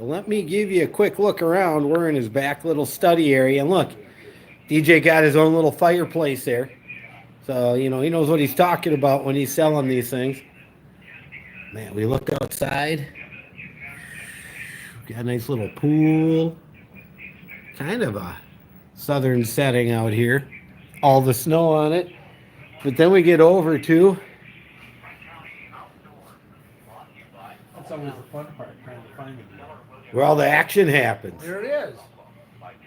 let me give you a quick look around. We're in his back little study area. And look, DJ got his own little fireplace there. So, he knows what he's talking about when he's selling these things. Man, we look outside. Got a nice little pool. Kind of a southern setting out here. All the snow on it. But then we get over to... That's always the fun part, trying to find it. where all the action happens. There it is.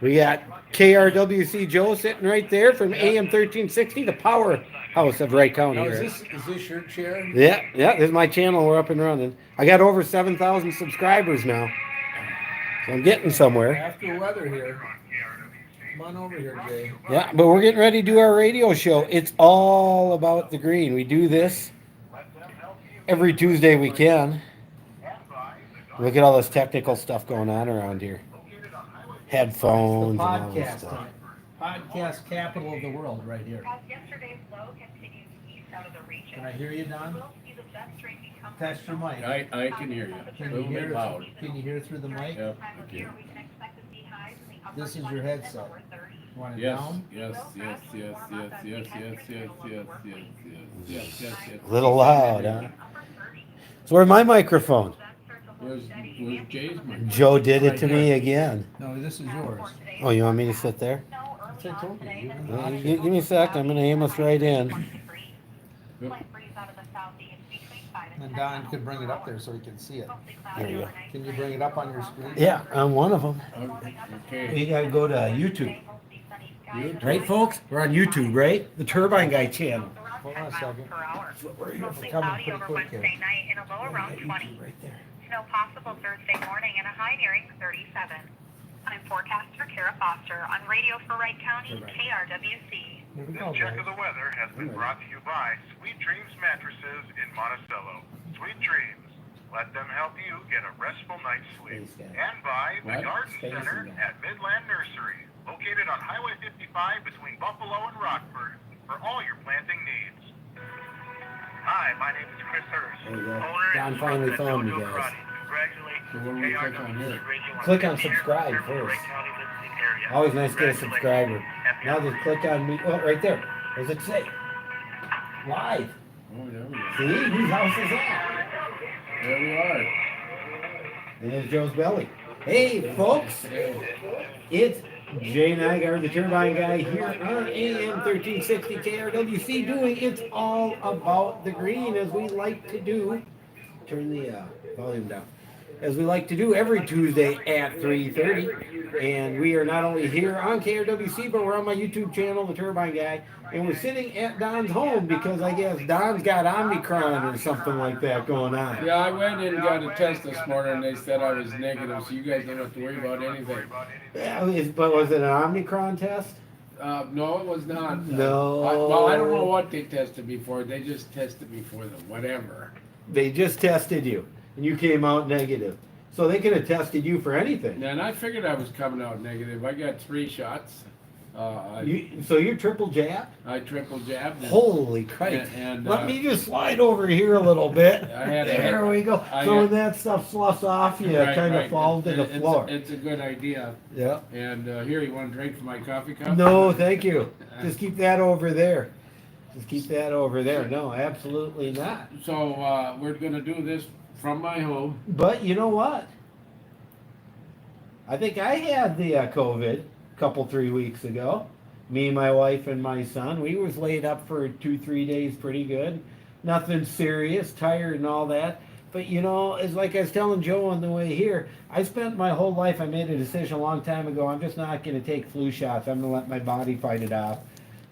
We got KRWC Joe sitting right there from AM 1360, the powerhouse of Wright County. Now, here. is this your chair? Yeah, this is my channel. We're up and running. I got over 7,000 subscribers now. So I'm getting somewhere. After weather here. Come on over here, Jay. Yeah, but we're getting ready to do our radio show. It's all about the green. We do this every Tuesday we can. Look at all this technical stuff going on around here. Headphones The and all this podcast stuff. time. Podcast capital of the world right here. Can I hear you, Don? Test your mic. I can hear you. Can A you little bit hear? loud. Can you hear through the mic? Yep, I can. This is your headset. You want it Yes, down? yes, yes, yes, yes, yes, yes, yes, yes, yes, yes, yes, yes. A little loud, huh? So where's my microphone? Where's Jay's mic? Joe did it to me again. No, this is yours. Oh, you want me to sit there? That's what I told you. You have an Well, option. give me a sec. I'm going to aim us right in. Yep. And Don could bring it up there so he can see it. There you go. Can you bring it up on your screen? Yeah, I'm one of them. Okay. You got to go to YouTube. YouTube. Right, folks? We're on YouTube, right? The Turbine Guy channel. Hold on a second. We're here for Coming Cloudy pretty over quick here. Wednesday night in a low around 20. right there. Snow possible Thursday morning and a high nearing 37. I'm forecaster Kara Foster on radio for Wright County, KRWC. Here we This go, check guys. of the weather has been brought to you by Sweet Dreams Mattresses in Monticello. Sweet Dreams. Let them help you get a restful night's sleep. Space Guy. And by the What? Garden Space Center Guy. at Midland Nursery, located on Highway 55 between Buffalo and Rockford, for all your planting needs. Hi, my name is Chris Hurst, There you go. owner Don and finally instructor at found me, Dojo guys. Karate. Congratulations, So what do we click on here? Radio Click on Station, subscribe serving the first. Wright County listening area. Always nice to get a Congratulations. subscriber. Happy Now just click on me. Oh, right there. What does it say? Live. Oh, there we go. See? Whose house is that? There we are. There's Joe's belly. Hey, folks. It's Jay Nygaard, the Turbine Guy, here on AM 1360 KRWC, doing It's All About the Green, as we like to do. Turn the volume down. As we like to do every Tuesday at 3:30. And we are not only here on KRWC, but we're on my YouTube channel, The Turbine Guy. And we're sitting at Don's home because I guess Don's got Omicron or something like that going on. Yeah, I went in and got a test this morning and they said I was negative, so you guys don't have to worry about anything. Yeah, but was it an Omicron test? No, it was not. No. Well, I don't know what they tested me for. They just tested me for the whatever. They just tested you, and you came out negative. So they could have tested you for anything. And I figured I was coming out negative. I got 3 shots. So you're triple jabbed? I triple jabbed. Holy Christ. And, Let me just slide over here a little bit. There we go. I So had- when that stuff sloughs off, you Right, kind of right. fall to the floor. It's a good idea. Yeah. And here, you want to drink from my coffee cup? No, thank you. Just keep that over there. Just keep that over there. No, absolutely not. So we're going to do this from my home. But you know what? I think I had the COVID a couple, 3 weeks ago. Me, my wife, and my son. We was laid up for 2-3 days pretty good. Nothing serious, tired and all that. But you know, it's like I was telling Joe on the way here, I spent my whole life, I made a decision a long time ago, I'm just not going to take flu shots. I'm going to let my body fight it off.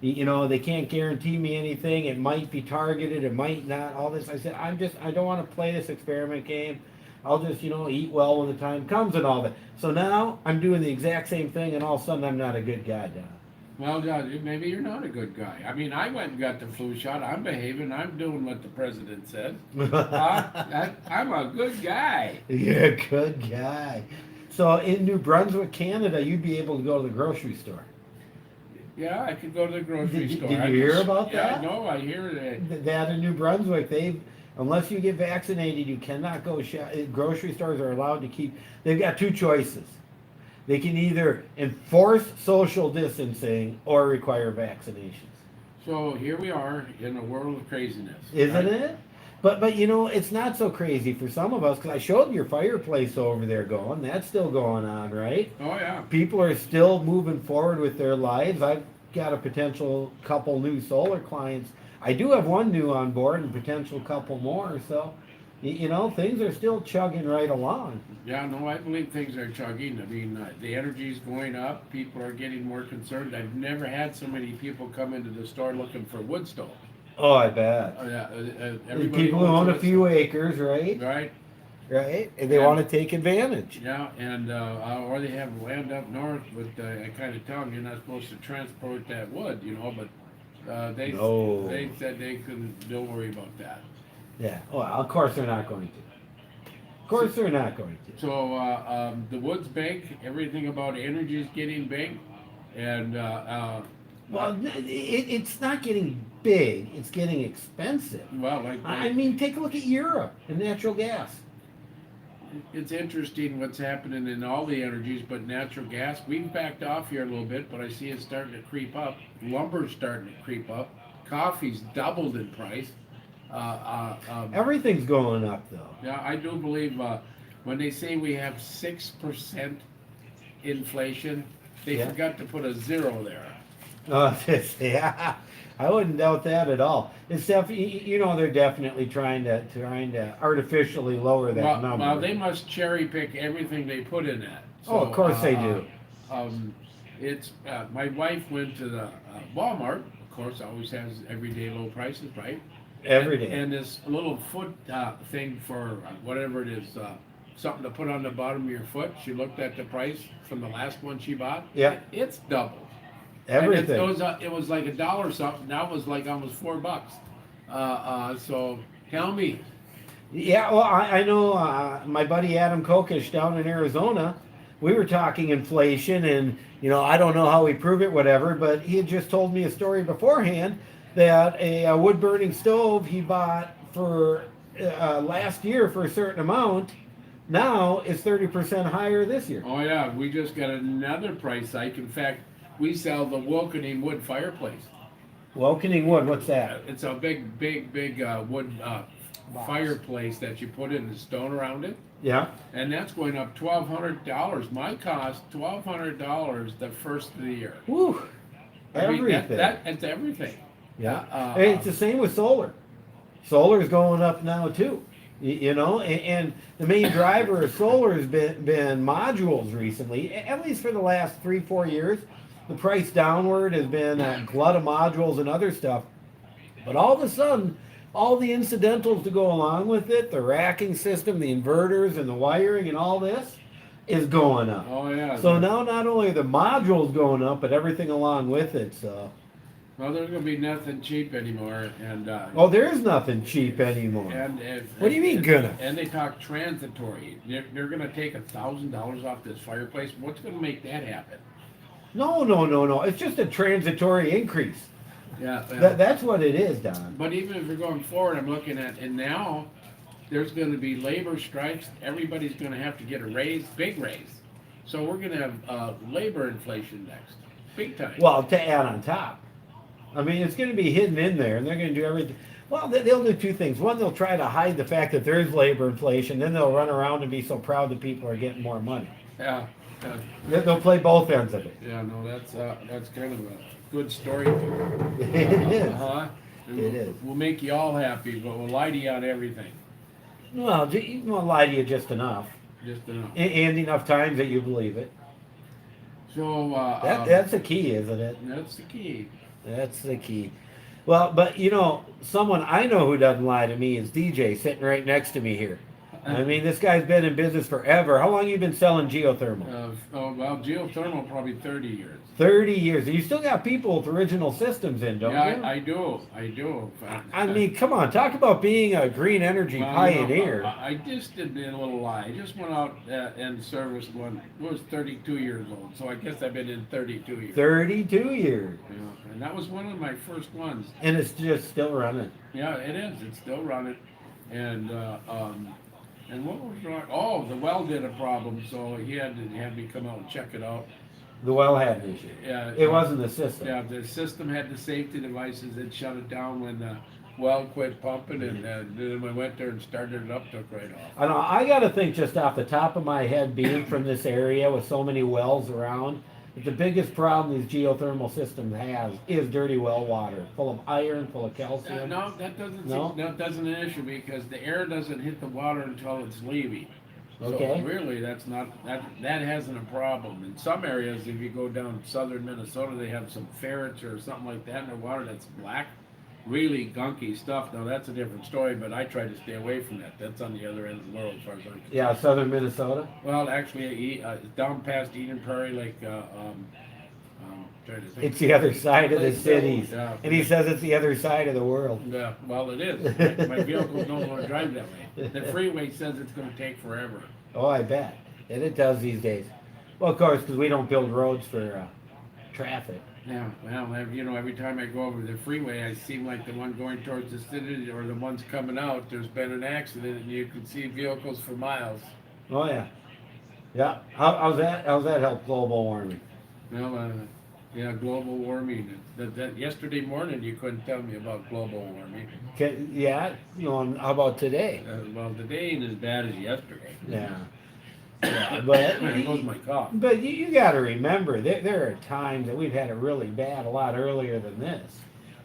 You know, they can't guarantee me anything. It might be targeted, it might not, all this. I said, I don't want to play this experiment game. I'll just, eat well when the time comes and all that. So now I'm doing the exact same thing, and all of a sudden I'm not a good guy, Don. Well, maybe you're not a good guy. I mean, I went and got the flu shot. I'm behaving. I'm doing what the president said. I'm a good guy. You're a good guy. So in New Brunswick, Canada, you'd be able to go to the grocery store. Yeah, I could go to the grocery Did you- store. did you I hear just- about yeah, that? no, I hear it. That in New Brunswick, Unless you get vaccinated, you cannot go shop. Grocery stores are allowed to keep. They've got two choices. They can either enforce social distancing or require vaccinations. So here we are in a world of craziness. Isn't right? it? But you know, it's not so crazy for some of us because I showed your fireplace over there going. That's still going on, right? Oh yeah. People are still moving forward with their lives. I've got a potential couple new solar clients. I do have one new on board and potential couple more. So, you know, things are still chugging right along. Yeah, no, I believe things are chugging. I mean, the energy's going up. People are getting more concerned. I've never had so many people come into the store looking for wood stove. Oh, I bet. Yeah, There's people who own a few acres, right? Right. Right, and they Yeah. want to take advantage. Yeah, and or they have land up north, but I kind of tell them you're not supposed to transport that wood, you know. But they No. they said they couldn't. Don't worry about that. Yeah. Well, of course they're not going to. Of course they're not going to. So the wood's big. Everything about energy is getting big, and Well, it's not getting big. It's getting expensive. well, like I mean, take a look at Europe and natural gas. it's interesting what's happening in all the energies, but natural gas, we've backed off here a little bit, but I see it starting to creep up. Lumber's starting to creep up. Coffee's doubled in price. Everything's going up, though. Yeah, I do believe when they say we have 6% inflation, they Yeah. forgot to put a zero there. Yeah, I wouldn't doubt that at all. It's you know, they're definitely trying to artificially lower that number. Well, they must cherry pick everything they put in that. Oh, of course they do. It's my wife went to the Walmart. Of course, always has everyday low prices, right? Every day. And this little foot thing for whatever it is, something to put on the bottom of your foot. She looked at the price from the last one she bought. Yeah. It's doubled. Everything. And it was like $1 something. Now it was like almost $4. So tell me. Yeah, well, I know my buddy Adam Kokish down in Arizona. We were talking inflation, and you know, I don't know how we prove it, whatever. But he had just told me a story beforehand that a wood burning stove he bought for last year for a certain amount now is 30% higher this year. Oh yeah, we just got another price hike. In fact, we sell the Wilkening wood fireplace. Welkening wood, what's that? It's a big wood fireplace that you put in the stone around it, Yeah. and that's going up $1,200. My cost $1,200 the first of the year. Woo. I mean, Everything. that's everything. Yeah. Hey, it's the same with solar. Solar's going up now too. You know, and the main driver of solar has been modules recently, at least for the last 3-4 years. The price downward has been a glut of modules and other stuff. But all of a sudden, all the incidentals to go along with it, the racking system, the inverters and the wiring and all this is going up. Oh yeah. So now not only are the modules going up, but everything along with it. So, well, there's gonna be nothing cheap anymore, and oh, there's nothing cheap anymore. and What do you mean gonna? And they talk transitory. They're gonna take $1,000 off this fireplace. What's gonna make that happen? No. It's just a transitory increase. Yeah. That's what it is, Don. But even if you're going forward, I'm looking at, and now there's going to be labor strikes. Everybody's going to have to get a raise, big raise. So we're going to have labor inflation next, big time. Well, to add on top. I mean, it's going to be hidden in there, and they're going to do everything. Well, they'll do two things. One, they'll try to hide the fact that there's labor inflation. Then they'll run around and be so proud that people are getting more money. Yeah. They'll play both ends of it. Yeah. No, that's kind of a good story. To It is. Uh-huh. It is. We'll make you all happy, but we'll lie to you on everything. Well, we'll lie to you just enough, Just enough. and enough times that you believe it. So That's the key, isn't it? that's the key. That's the key. Well, but you know, someone I know who doesn't lie to me is DJ, sitting right next to me here. I mean, this guy's been in business forever. How long you been selling geothermal? Well, geothermal probably 30 years. 30 years. And you still got people with original systems in, don't Yeah, you? I do. I mean, come on, talk about being a green energy Well, pioneer. I just did a little lie. I just went out and serviced one. I was 32 years old, so I guess I've been in 32 years. 32 years. Yeah, and that was one of my first ones. And it's just still running. Yeah, it is. It's still running. And what was wrong? Oh, the well did a problem, so he had to have me come out and check it out. The well had an issue. Yeah, It wasn't the system. Yeah, the system had the safety devices that shut it down when the well quit pumping, and then we went there and started it up, took right off. I know. I got to think just off the top of my head, being from this area with so many wells around, that the biggest problem these geothermal systems has is dirty well water, full of iron, full of calcium. No, that doesn't. No? That doesn't an issue because the air doesn't hit the water until it's leaving. Okay. So really, that's not that hasn't a problem. In some areas, if you go down southern Minnesota, they have some ferrets or something like that in their water that's black, really gunky stuff. Now that's a different story, but I try to stay away from that. That's on the other end of the world as far as I'm concerned. Yeah, southern Minnesota. Well, actually, down past Eden Prairie, like trying to think. It's the other side of the cities. Yeah. And he says it's the other side of the world. Yeah, well, it is. My vehicle don't want to drive that way. The freeway says it's going to take forever. Oh, I bet. And it does these days. Well, of course, because we don't build roads for traffic. Yeah, well, every time I go over the freeway, I seem like the one going towards the city or the ones coming out, there's been an accident and you can see vehicles for miles. Oh, yeah. Yeah. How's that help global warming? Well, yeah, global warming. That yesterday morning you couldn't tell me about global warming. Yeah. And how about today? Well, today ain't as bad as yesterday. Yeah. Yeah, but There goes my cough. But you got to remember, there are times that we've had it really bad a lot earlier than this.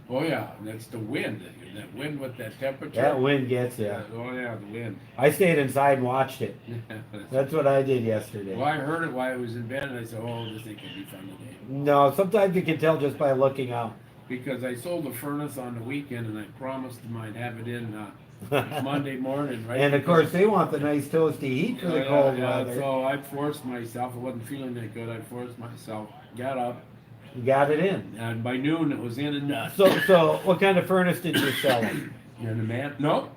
Oh yeah, and that's the wind. That wind with that temperature. That wind gets you. Oh yeah, the wind. I stayed inside and watched it. That's what I did yesterday. Well, I heard it while I was in bed, and I said, "Oh, this thing could be fun today." No, sometimes you can tell just by looking out. Because I sold the furnace on the weekend, and I promised them I'd have it in Monday morning, right? And of course, they want the nice toasty heat for the cold weather. So I forced myself. I wasn't feeling that good. I forced myself. Got up, You got it in. and by noon it was in and done. So what kind of furnace did you sell? You're the man? No,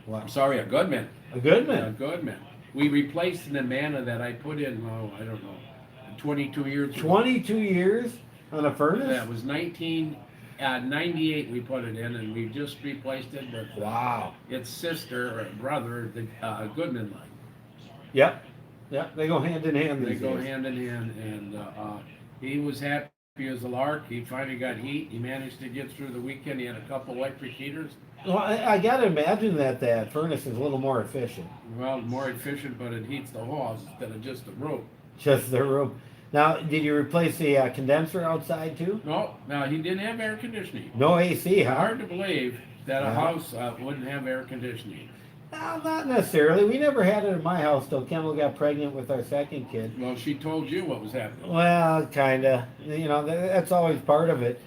Wow. I'm sorry, a Goodman. A good A man. Goodman. We replaced the Amana that I put in. Oh, I don't know, 22 years ago. 22 years on a furnace? That was 1998 we put it in, and we just replaced it with Wow. its sister or brother, the Goodman line. Yep. Yep. They go hand in hand They these go days. hand in hand, and he was happy as a lark. He finally got heat. He managed to get through the weekend. He had a couple electric heaters. Well, I got to imagine that furnace is a little more efficient. Well, more efficient, but it heats the whole house instead of just the room. Just the room. Now, did you replace the condenser outside too? No, now he didn't have air conditioning. No AC, huh? Hard to believe that a Yeah. house wouldn't have air conditioning. No, not necessarily. We never had it in my house till Kendall got pregnant with our second kid. Well, she told you what was happening. Well, kinda. That's always part of it.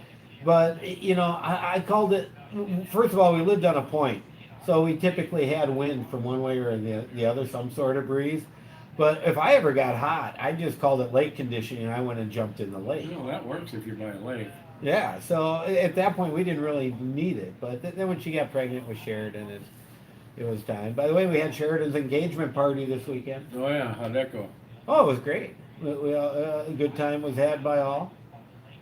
But, I called it, first of all, we lived on a point. So we typically had wind from one way or the other, some sort of breeze. But if I ever got hot, I just called it lake conditioning and I went and jumped in the lake. You know, that works if you're by a lake. Yeah, so at that point we didn't really need it. But then when she got pregnant with Sheridan, it was time. By the way, we had Sheridan's engagement party this weekend. Oh yeah, how'd that go? Oh, it was great. A good time was had by all.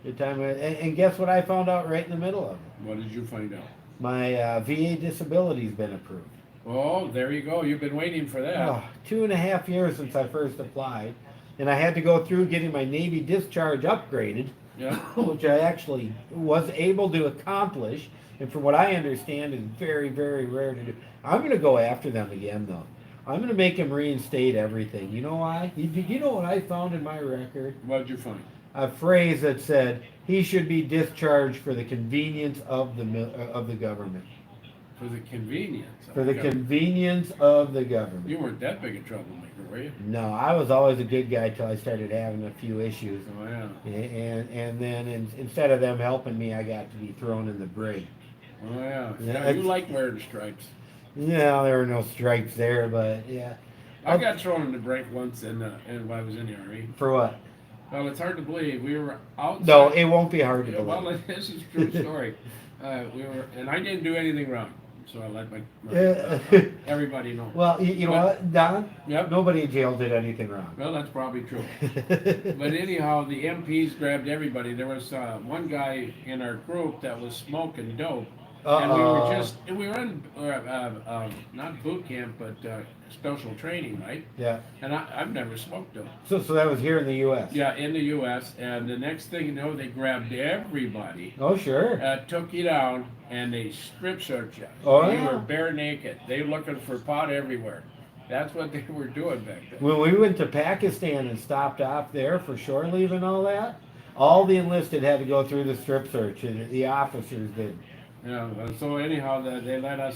Good time. And guess what I found out right in the middle of it? What did you find out? My VA disability's been approved. Oh, there you go. You've been waiting for that. Oh, 2.5 years since I first applied. And I had to go through getting my Navy discharge upgraded, Yeah. which I actually was able to accomplish. And from what I understand, is very, very rare to do. I'm going to go after them again, though. I'm going to make them reinstate everything. You know why? You know what I found in my record? What'd you find? A phrase that said he should be discharged for the convenience of the government. For the convenience. For the convenience of the government. You weren't that big a troublemaker, were you? No, I was always a good guy till I started having a few issues. Oh yeah. And then instead of them helping me, I got to be thrown in the brig. Oh yeah. Yeah, Yeah, you it's- like wearing stripes. No, there were no stripes there, but yeah. I got thrown in the break once when I was in the Army. For what? Well, it's hard to believe. We were outside. No, it won't be hard to Yeah, well, believe. this is a true story. And I didn't do anything wrong. So I let my everybody know. Well, you know what, Don? Yep. Nobody in jail did anything wrong. Well, that's probably true. But anyhow, the MPs grabbed everybody. There was one guy in our group that was smoking dope, And Uh-oh. we were in, not boot camp, but special training, right? Yeah. And I've never smoked them. So that was here in the U.S. Yeah, in the U.S. And the next thing you know, they grabbed everybody, Oh, sure. took you down, and they strip searched you. Oh, You yeah. were bare naked. They were looking for pot everywhere. That's what they were doing back then. When we went to Pakistan and stopped off there for shore leave and all that, all the enlisted had to go through the strip search, and the officers did. Yeah. So anyhow, they let us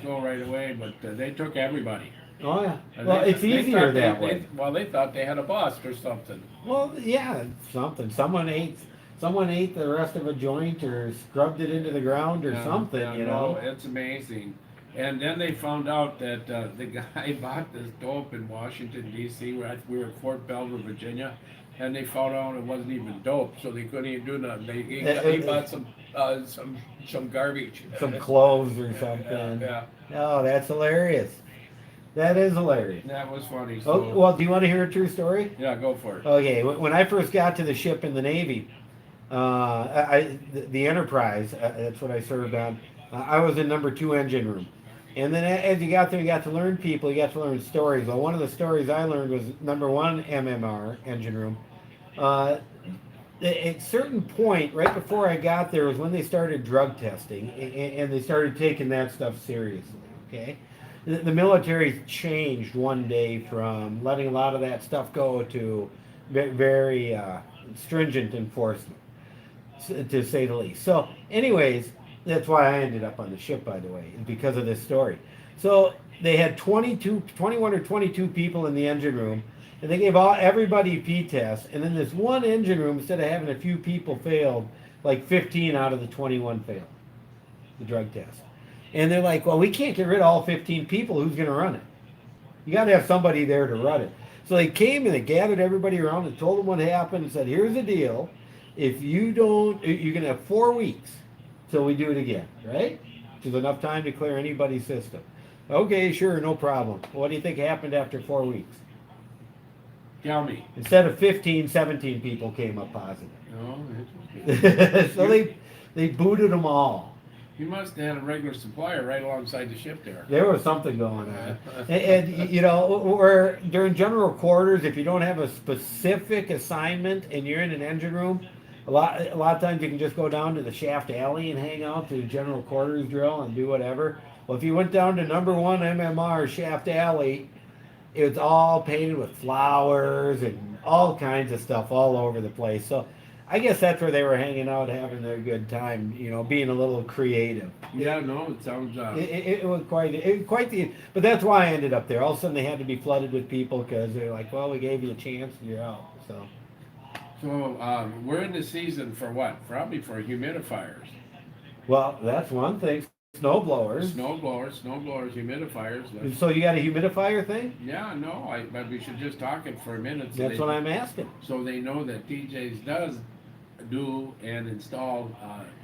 go right away, but they took everybody. Oh yeah. And Well, they- it's they easier thought that way. They thought they had a bust or something. Well, yeah, something. Someone ate the rest of a joint or scrubbed it into the ground or Yeah, something. yeah, You no, know. it's amazing. And then they found out that the guy bought this dope in Washington D.C. We were at Fort Belvoir, Virginia, and they found out it wasn't even dope, so they couldn't even do nothing. He bought some garbage. Some cloves or something. Yeah, Oh, that's hilarious. That is hilarious. that was funny. So, Oh, well, do you want to hear a true story? yeah, go for it. Okay, when I first got to the ship in the Navy, the Enterprise, that's what I served on, I was in number 2 engine room. And then as you got there, you got to learn people, you got to learn stories. Well, one of the stories I learned was number 1 MMR, engine room. At a certain point, right before I got there, was when they started drug testing, and they started taking that stuff seriously, okay? The military changed one day from letting a lot of that stuff go to very stringent enforcement, to say the least. So, anyways, that's why I ended up on the ship, by the way, because of this story. So they had 21 or 22 people in the engine room, and they gave everybody P-tests, and then this one engine room, instead of having a few people failed, like 15 out of the 21 failed the drug test. And they're like, well, we can't get rid of all 15 people. Who's going to run it? You got to have somebody there to run it. So they came and they gathered everybody around and told them what happened and said, here's the deal. If you don't, you're going to have 4 weeks till we do it again, right? Which is enough time to clear anybody's system. Okay, sure, no problem. What do you think happened after 4 weeks? Tell me. Instead of 15, 17 people came up positive. Oh, interesting. So they booted them all. You must have had a regular supplier right alongside the ship there. There was something going on. And you know, where during general quarters, if you don't have a specific assignment and you're in an engine room, a lot of times you can just go down to the shaft alley and hang out to the general quarters drill and do whatever. Well, if you went down to number 1 MMR shaft alley, it was all painted with flowers and all kinds of stuff all over the place. So I guess that's where they were hanging out, having their good time, you know, being a little creative. Yeah, no, it sounds. It was quite the. But that's why I ended up there. All of a sudden, they had to be flooded with people because they're like, "Well, we gave you a chance, and you're out." So We're in the season for what? Probably for humidifiers. well, that's one thing. Snow blowers. Snow blowers, humidifiers. So you got a humidifier thing? Yeah, no, but we should just talk it for a minute. That's what I'm asking. So they know that TJ's does do and install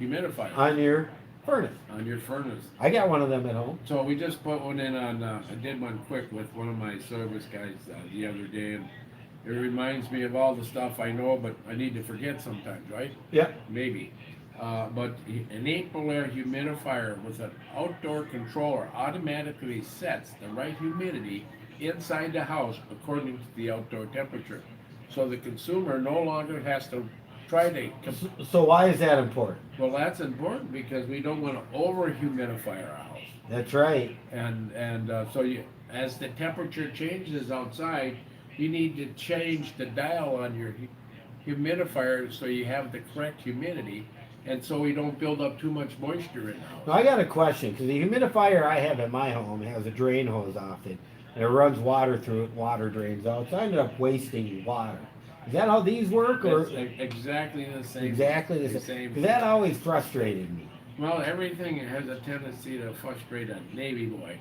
humidifiers On your furnace. on your furnace. I got one of them at home. So we just put one in on, I did one quick with one of my service guys the other day, and it reminds me of all the stuff I know, but I need to forget sometimes, right? Yep. Maybe. But an 8-belayer humidifier with an outdoor controller automatically sets the right humidity inside the house according to the outdoor temperature. So the consumer no longer has to try to. So why is that important? Well, that's important because we don't want to over-humidify our house. That's right. And so as the temperature changes outside, you need to change the dial on your humidifier so you have the correct humidity. And so we don't build up too much moisture in the house. Now, I got a question, because the humidifier I have at my home has a drain hose off it, and it runs water through it, water drains out, so I ended up wasting water. Is that how these work, or? It's exactly the same. Exactly the same. Because that always frustrated me. Well, everything has a tendency to frustrate a Navy boy.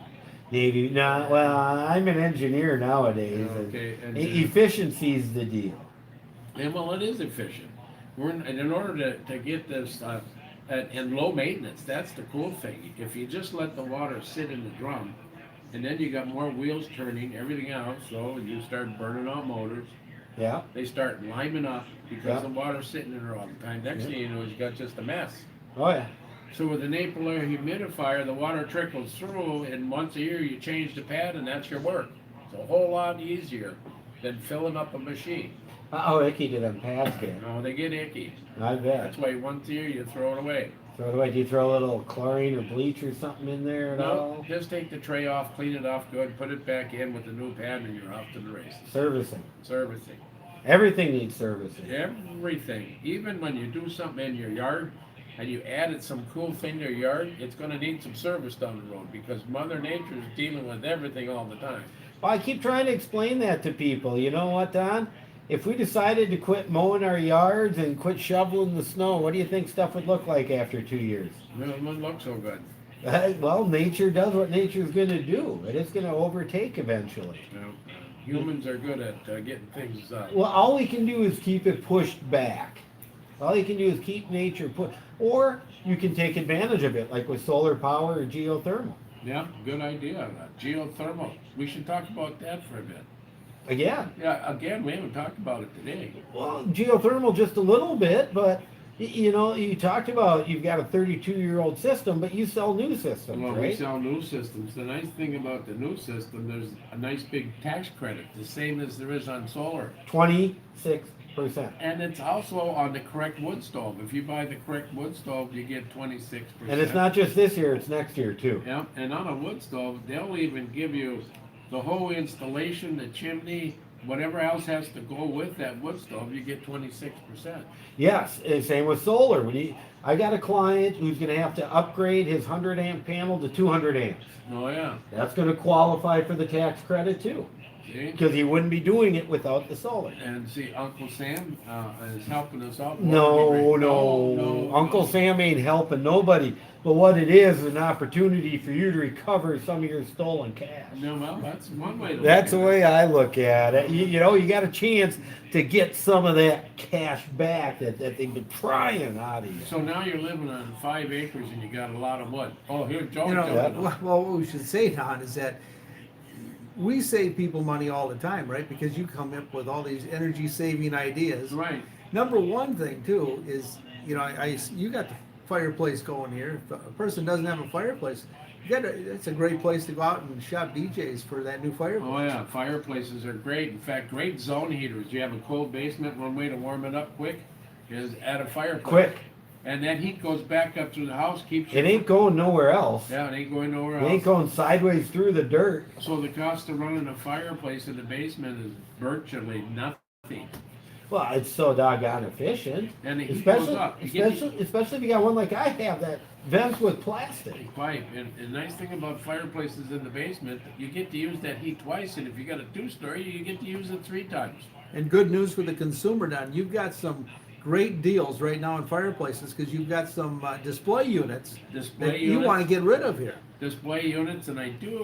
Navy, no, well, I'm an engineer nowadays, Okay, and and efficiency's the deal. and well, it is efficient. In order to get this and low maintenance, that's the cool thing. If you just let the water sit in the drum, and then you got more wheels turning, everything else, so you start burning out motors. Yeah. They start liming up because Yeah. the water's sitting in there all the time. Next thing you know, you got just a mess. Oh yeah. So with an April air humidifier, the water trickles through, and once a year you change the pad, and that's your work. It's a whole lot easier than filling up a machine. How icky do them pads get? No, they get icky. I bet. That's why once a year you throw it away. So do you throw a little chlorine or bleach or something in there at No, all? just take the tray off, clean it off good, put it back in with the new pad, and you're off to the races. Servicing. Servicing. Everything needs servicing. Everything. Even when you do something in your yard and you added some cool thing to your yard, it's going to need some service down the road because Mother Nature is dealing with everything all the time. Well, I keep trying to explain that to people. You know what, Don? If we decided to quit mowing our yards and quit shoveling the snow, what do you think stuff would look like after 2 years? It wouldn't look so good. Well, nature does what nature's going to do, but it's going to overtake eventually. You know, humans are good at getting things Well, all we can do is keep it pushed back. All you can do is keep nature put, or you can take advantage of it, like with solar power or geothermal. Yeah, good idea. Geothermal. We should talk about that for a bit. Again, Yeah, again, we haven't talked about it today. well, geothermal just a little bit, but you know, you talked about you've got a 32-year-old system, but you sell new systems, Well, we right? sell new systems. The nice thing about the new system, there's a nice big tax credit, the same as there is on solar. 26%. And it's also on the correct wood stove. If you buy the correct wood stove, you get 26%. And it's not just this year, it's next year too. Yeah, and on a wood stove, they'll even give you the whole installation, the chimney, whatever else has to go with that wood stove, you get 26%. Yes, and same with solar. I got a client who's going to have to upgrade his 100 amp panel to 200 amps. Oh, yeah. That's going to qualify for the tax credit too, See? because he wouldn't be doing it without the solar. And see, Uncle Sam is helping us out. No, Uncle Sam ain't helping nobody. But what it is an opportunity for you to recover some of your stolen cash. No, well, that's one way to That's the look at way I look at it. You know, you got a chance to get some of that cash back that they've been prying out of you. it. So now you're living on 5 acres and you got a lot of wood. Oh, here, Joe. You know, jumping on. well, what we should say, Don, is that we save people money all the time, right? Because you come up with all these energy saving ideas. Right. Number one thing too is, you know, you got the fireplace going here. If a person doesn't have a fireplace, it's a great place to go out and shop DJs for that new fireplace. Oh, yeah. Fireplaces are great. In fact, great zone heaters. You have a cold basement, one way to warm it up quick is add a fireplace. Quick. And that heat goes back up through the house, keeps It ain't going nowhere else. Yeah, it ain't going nowhere It else. ain't going sideways through the dirt. So the cost of running a fireplace in the basement is virtually nothing. Well, it's so doggone efficient. And the heat goes Especially, up. You get the especially if you got one like I have that vents with plastic. pipe. And the nice thing about fireplaces in the basement, you get to use that heat twice. And if you got a 2-story, you get to use it 3 times. And good news for the consumer, Don. You've got some great deals right now in fireplaces because you've got some display units Display that units. you want to get rid of here. Display units, and I do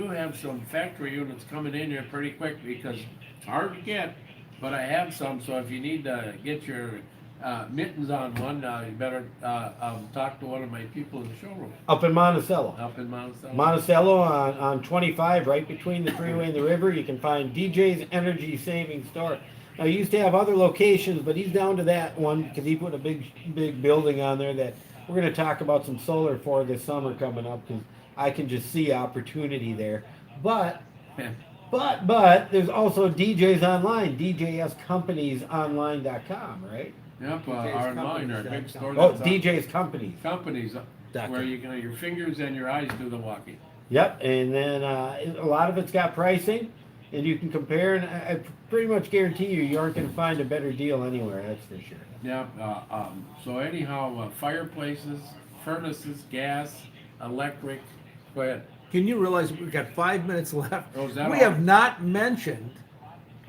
have some factory units coming in here pretty quick because it's hard to get, but I have some. So if you need to get your mittens on one, you better talk to one of my people in the showroom Up in Monticello. up in Monticello. Monticello on 25, right between the freeway and the river, you can find DJ's Energy Saving Store. Now, he used to have other locations, but he's down to that one because he put a big building on there that we're going to talk about some solar for this summer coming up because I can just see opportunity there. But there's also DJs Online, DJsCompaniesOnline.com, right? Yep, our line, our big store. Oh, that's on- DJs Companies. companies where you can your fingers and your eyes do the walking. Yep, and then a lot of it's got pricing, and you can compare, and I pretty much guarantee you aren't going to find a better deal anywhere, that's for sure. Yeah. So anyhow, fireplaces, furnaces, gas, electric. Go ahead. Can you realize we've got 5 minutes left? Oh, is that We all? have not mentioned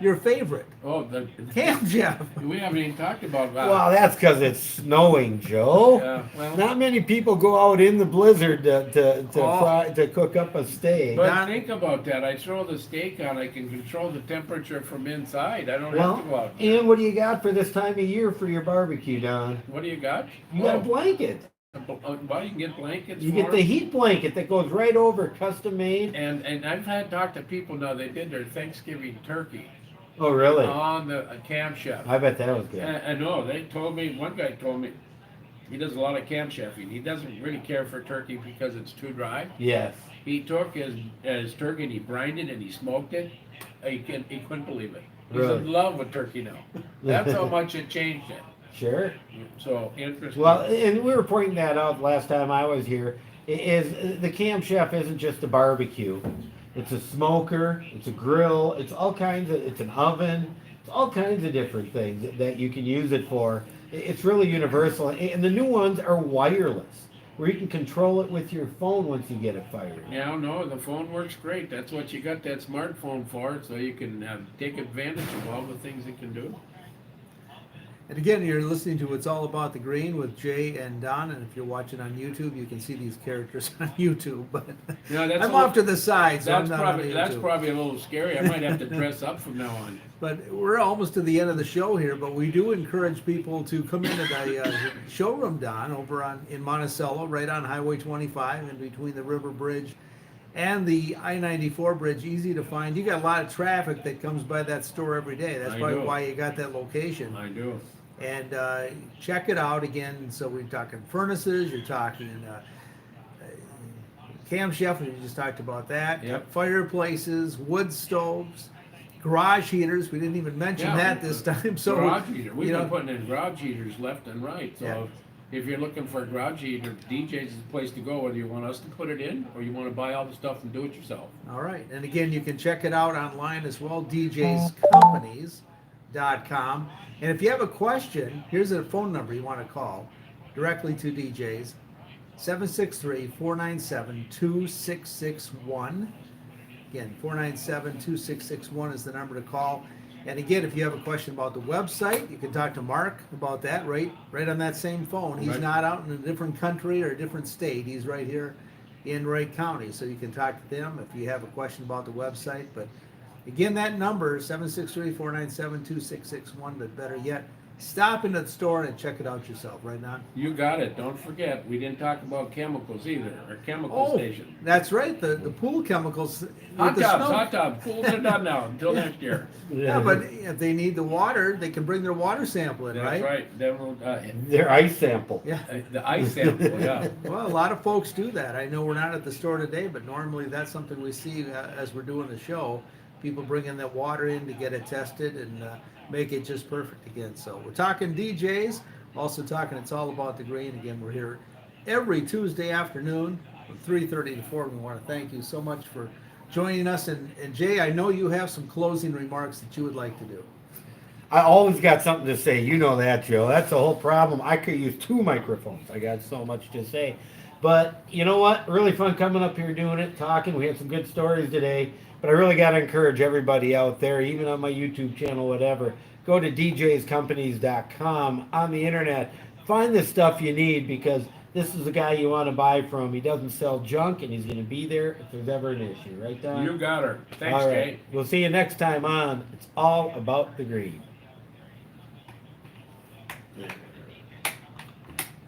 your favorite, Oh, the Camp Jeff. we haven't even talked about that. Well, that's because it's snowing, Joe. Yeah, well, Not many people go out in the blizzard to cook up a steak. but think about that. I throw the steak on. I can control the temperature from inside. I don't have to go Well, out. and what do you got for this time of year for your barbecue, Don? What do you got? You got a blanket. Well, you can get blankets. You for get the 'em. heat blanket that goes right over, custom made. And I've had talked to people now. They did their Thanksgiving turkey Oh, really? on the Camp Chef. I bet that was good. I know. They told me. One guy told me He does a lot of camp chefing. He doesn't really care for turkey because it's too dry. Yes. He took his turkey and he brined it and he smoked it. He couldn't believe it. He's Really? in love with turkey now. That's how much it changed it. Sure. So interesting. Well, and we were pointing that out last time I was here. Is the Camp Chef isn't just a barbecue? It's a smoker. It's a grill. It's all kinds of. It's an oven. It's all kinds of different things that you can use it for. It's really universal, and the new ones are wireless, where you can control it with your phone once you get it fired. Yeah, no, the phone works great. That's what you got that smartphone for, so you can take advantage of all the things it can do. And again, you're listening to It's All About the Green with Jay and Don, and if you're watching on YouTube, you can see these characters on YouTube, but Yeah, that's I'm a off to the side, so I'm That's not on probably the that's YouTube. probably a little scary. I might have to dress up from now on. But we're almost to the end of the show here, but we do encourage people to come into the showroom, Don, over in Monticello, right on Highway 25, in between the River Bridge and the I-94 bridge, easy to find. You got a lot of traffic that comes by that store every day. That's I probably do. why you got that location. I do. And check it out again. So we're talking furnaces, you're talking Cam Chef, we just talked about that. Yep. Fireplaces, wood stoves, garage heaters. We didn't even mention Yeah, that this time. So Garage heater. We've you been know, putting in garage heaters left and right. So Yeah. if you're looking for a garage heater, DJ's is the place to go, whether you want us to put it in or you want to buy all the stuff and do it yourself. all right. And again, you can check it out online as well, djscompanies.com. And if you have a question, here's a phone number you want to call directly to DJs, 763-497-2661. Again, 497-2661 is the number to call. And again, if you have a question about the website, you can talk to Mark about that right on that same phone. He's Right. not out in a different country or a different state. He's right here in Wright County. So you can talk to them if you have a question about the website. But again, that number, 763-497-2661, but better yet, stop into the store and check it out yourself, right, Don? You got it. Don't forget, we didn't talk about chemicals either, or chemical Oh, station. that's right, the pool chemicals. with Hot the tubs, snow. hot tubs. Pools are done now until next year. Yeah, but if they need the water, they can bring their water sample in, That's right? right. Then we'll, Their ice sample. Yeah. the ice sample, yeah. Well, a lot of folks do that. I know we're not at the store today, but normally that's something we see as we're doing the show. People bringing that water in to get it tested and make it just perfect again. So we're talking DJs, also talking It's All About the Green. Again, we're here every Tuesday afternoon from 3:30 to 4. We want to thank you so much for joining us. And Jay, I know you have some closing remarks that you would like to do. I always got something to say. You know that, Joe. That's the whole problem. I could use 2 microphones. I got so much to say. But you know what? Really fun coming up here doing it, talking. We had some good stories today. But I really got to encourage everybody out there, even on my YouTube channel, whatever. Go to djscompanies.com on the internet. Find the stuff you need because this is the guy you want to buy from. He doesn't sell junk, and he's going to be there if there's ever an issue. Right, Don? You got her. Thanks, All right. Jay. We'll see you next time on It's All About the Green.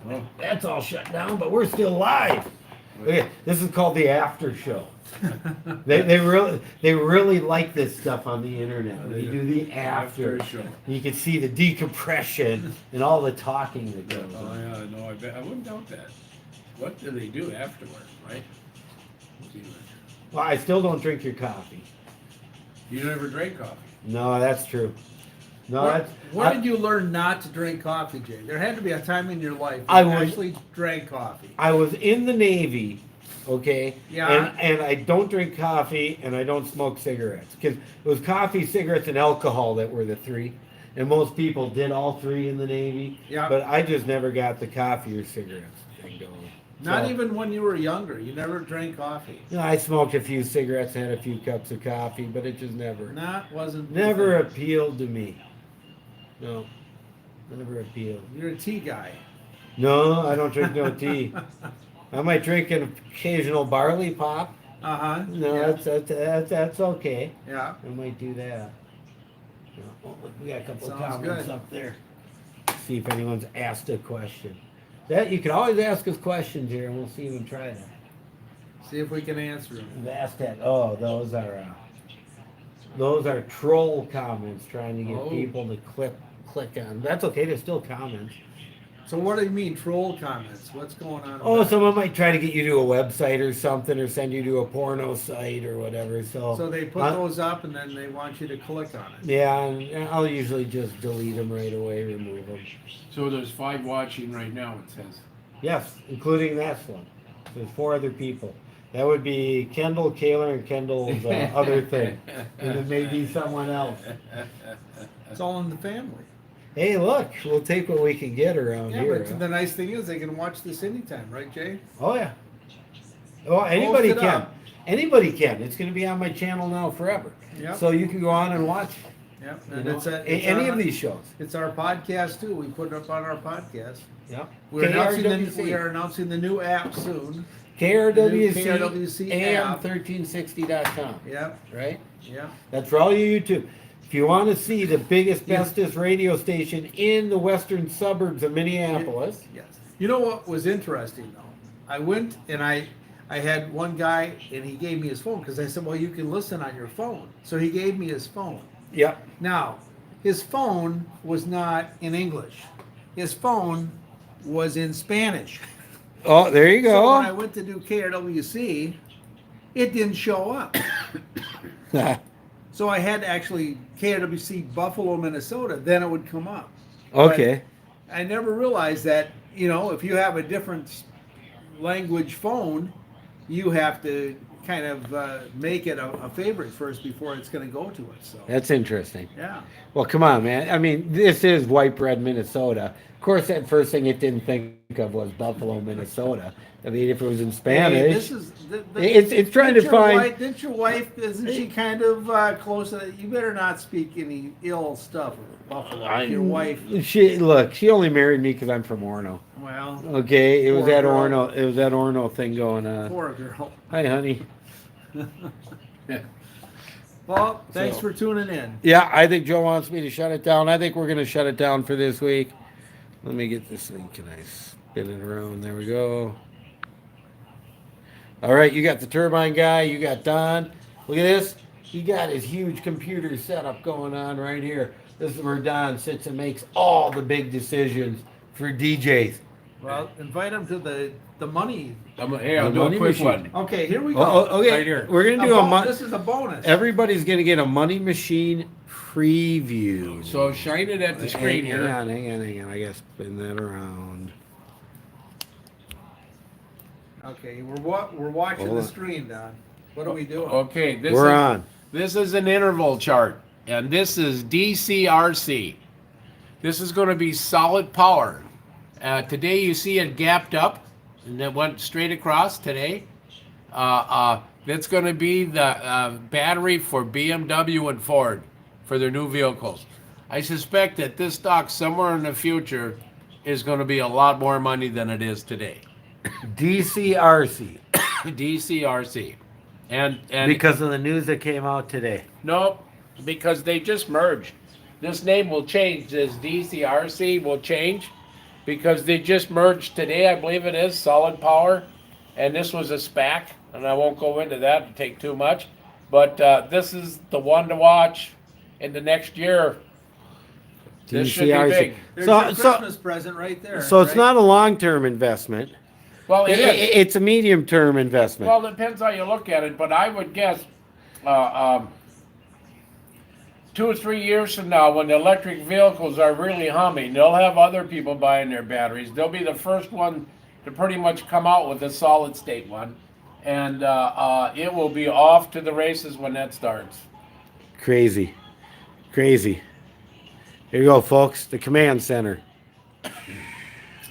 Well, that's all shut down, but we're still live. Okay, this is called the after show. They really like this stuff on the internet. When you do the after, show. you can see the decompression and all the talking that goes Oh on. yeah, no, I bet I wouldn't doubt that. What do they do afterwards, right? Well, I still don't drink your coffee. You never drank coffee. No, that's true. No, that's. Where did you learn not to drink coffee, Jay? There had to be a time in your life I you was- actually drank coffee. I was in the Navy, okay? Yeah. And I don't drink coffee and I don't smoke cigarettes. Because it was coffee, cigarettes, and alcohol that were the 3. And most people did all 3 in the Navy. Yeah. But I just never got the coffee or cigarettes thing going. Not So, even when you were younger. You never drank coffee. You know, I smoked a few cigarettes, had a few cups of coffee, but it just never Wasn't. never appealed to me. No. Never appealed. You're a tea guy. No, I don't drink no tea. I might drink an occasional barley pop. Uh-huh. No, Yeah. that's okay. Yeah. I might do that. Oh, look, we got a couple of Sounds comments good. up there. See if anyone's asked a question. That you can always ask us questions here, and we'll see if we can try that. See if we can answer them. We've asked that. Oh, those are troll comments trying to get Oh. people to click on. That's okay. They're still comments. So what do you mean troll comments? What's going on? Oh, with that? someone might try to get you to a website or something, or send you to a porno site or whatever. So they put those up and then they want you to click on it. Yeah, and I'll usually just delete them right away, remove them. So there's 5 watching right now, it says. Yes, including this one. There's 4 other people. That would be Kendall, Kaler, and Kendall's other thing. And it may be someone else. It's all in the family. Hey, look, we'll take what we can get around Yeah, here. but huh? the nice thing is they can watch this anytime, right, Jay? Oh yeah. Well, anybody Post it can. up. Anybody can. It's going to be on my channel now forever. Yep. So you can go on and watch. Yep. You And know, it's any of these shows. It's our podcast too. We put it up on our podcast. Yep. We KRWC. are announcing the new app soon. KRWC, The new KRWC app. AM1360.com. Yep. Right? Yep. That's for all you YouTube. If you want to see the biggest, bestest radio station in the western suburbs of Minneapolis, Yes. You know what was interesting though? I went and I had one guy and he gave me his phone because I said, well, you can listen on your phone. So he gave me his phone. yep. Now, his phone was not in English. His phone was in Spanish. Oh, there you So when I go. went to do KRWC, it didn't show up. So I had to actually KRWC Buffalo, Minnesota, then it would come up. Okay. I never realized that, you know, if you have a different language phone, you have to kind of make it a favorite first before it's going to go to it. So, That's interesting. yeah. Well, come on, man. I mean, this is white bread Minnesota. Of course, that first thing it didn't think of was Buffalo, Minnesota. I mean, if it was in Hey, Spanish, this is it's trying to didn't your find. wife- Didn't your wife? Isn't she kind of close? You better not speak any ill stuff of Buffalo. Your wife. She only married me because I'm from Orno. Well, Okay, it was Poor that girl. Orno. It was that Orno thing going on. poor girl. Hi, honey. Well, thanks So- for tuning in. Yeah, I think Joe wants me to shut it down. I think we're going to shut it down for this week. Let me get this thing. Can I spin it around? There we go. All right, you got the turbine guy. You got Don. Look at this. He got his huge computer setup going on right here. This is where Don sits and makes all the big decisions for DJs. Well, invite him to the money. Hey, I'll The do a money quick machine. one. Okay, here we go. Okay. Right here. We're going to do a This is a bonus. Everybody's going to get a money machine preview. So shine it at the screen hang here. on. I gotta spin that around. Okay, we're watching Hold the on. screen, Don. What are we doing? Okay, We're on. This is an interval chart, and this is DCRC. This is going to be solid power. Today you see it gapped up, and it went straight across today. That's going to be the battery for BMW and Ford for their new vehicles. I suspect that this stock somewhere in the future is going to be a lot more money than it is today. DCRC. DCRC. And Because of the news that came out today. Nope, because they just merged. This name will change. This DCRC will change because they just merged today, I believe it is, Solid Power. And this was a SPAC, and I won't go into that to take too much. But this is the one to watch in the next year. This should be big. There's So, your so, Christmas present right there. so it's right? not a long-term investment. Well, it is. It's a medium-term investment. Well, it depends how you look at it, but I would guess 2 or 3 years from now, when the electric vehicles are really humming, they'll have other people buying their batteries. They'll be the first one to pretty much come out with a solid state one, and it will be off to the races when that starts. Crazy. Here you go, folks. The command center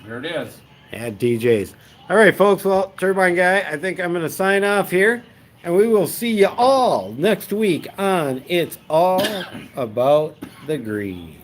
There it is. at DJs. All right, folks. Well, Turbine Guy, I think I'm going to sign off here. And we will see you all next week on It's All About the Green.